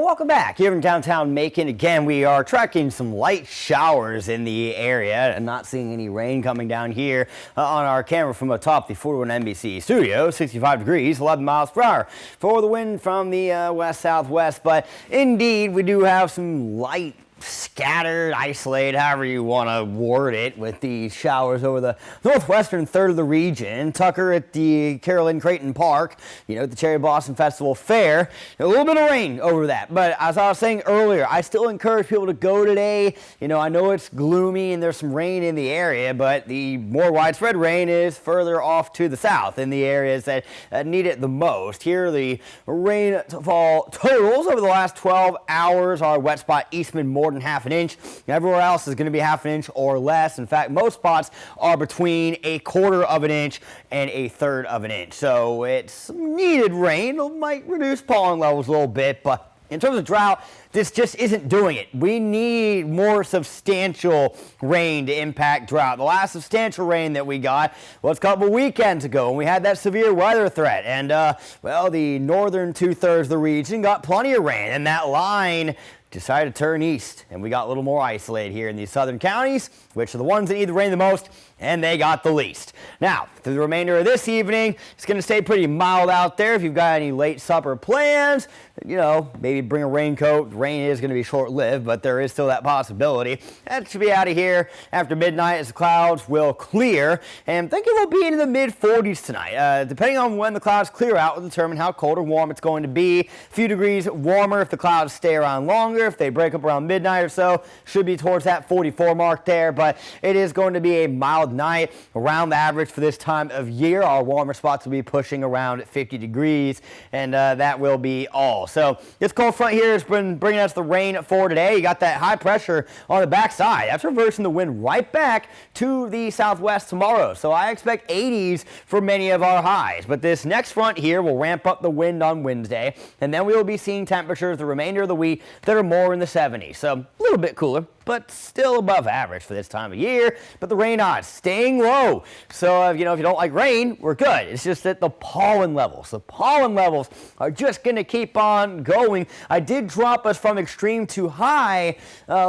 welcome back here in downtown Macon. Again, we are tracking some light showers in the area and not seeing any rain coming down here on our camera from atop the 41 NBC studio. 65 degrees, 11 miles per hour for the wind from the west-southwest. But indeed, we do have some light scattered, isolated, however you want to word it, with these showers over the northwestern third of the region. Tucker at the Carolyn Creighton Park, at the Cherry Blossom Festival Fair. A little bit of rain over that, but as I was saying earlier, I still encourage people to go today. I know it's gloomy and there's some rain in the area, but the more widespread rain is further off to the south in the areas that need it the most. Here are the rainfall totals over the last 12 hours. Our wet spot Eastman more than half an inch. Everywhere else is going to be half an inch or less. In fact, most spots are between a quarter of an inch and a third of an inch. So it's needed rain. It might reduce pollen levels a little bit, but in terms of drought, this just isn't doing it. We need more substantial rain to impact drought. The last substantial rain that we got was a couple weekends ago when we had that severe weather threat. And, the northern two-thirds of the region got plenty of rain, and that line decided to turn east, and we got a little more isolated here in these southern counties, which are the ones that need the rain the most, and they got the least. Now, through the remainder of this evening, it's going to stay pretty mild out there. If you've got any late supper plans, maybe bring a raincoat. Rain is going to be short-lived, but there is still that possibility. That should be out of here after midnight as the clouds will clear, and thinking we'll be into the mid-40s tonight. Depending on when the clouds clear out will determine how cold or warm it's going to be. A few degrees warmer if the clouds stay around longer. If they break up around midnight or so, should be towards that 44 mark there, but it is going to be a mild night, around the average for this time of year. Our warmer spots will be pushing around 50 degrees, and that will be all. So this cold front here has been bringing us the rain for today. You got that high pressure on the backside. That's reversing the wind right back to the southwest tomorrow. So I expect 80s for many of our highs, but this next front here will ramp up the wind on Wednesday, and then we will be seeing temperatures the remainder of the week that are more in the 70s. So a little bit cooler, but still above average for this time of year. But the rain odds staying low. So, if you don't like rain, we're good. It's just that the pollen levels are just going to keep on going. I did drop us from extreme to high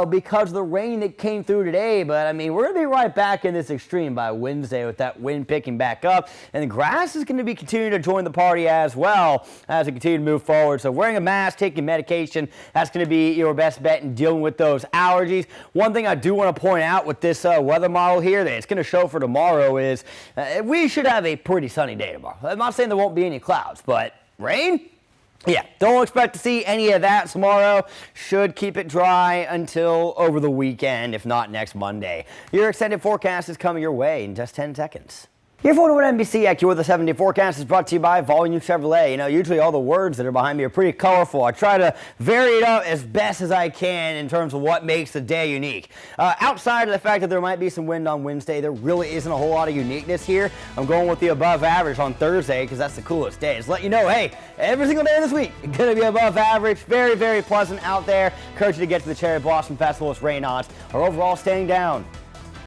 because of the rain that came through today. But, we're going to be right back in this extreme by Wednesday with that wind picking back up. And the grass is going to be continuing to join the party as well as we continue to move forward. So wearing a mask, taking medication, that's going to be your best bet in dealing with those allergies. One thing I do want to point out with this weather model here that it's going to show for tomorrow is we should have a pretty sunny day tomorrow. I'm not saying there won't be any clouds, but rain? Yeah, don't expect to see any of that tomorrow. Should keep it dry until over the weekend, if not next Monday. Your extended forecast is coming your way in just 10 seconds. Your 41 NBC AccuWeather 7-day forecast is brought to you by Volume Chevrolet. Usually all the words that are behind me are pretty colorful. I try to vary it up as best as I can in terms of what makes the day unique. Outside of the fact that there might be some wind on Wednesday, there really isn't a whole lot of uniqueness here. I'm going with the above average on Thursday because that's the coolest day. Just let you know, hey, every single day this week is going to be above average. Very, very pleasant out there. Encourage you to get to the Cherry Blossom Festival. Its rain odds are overall staying down.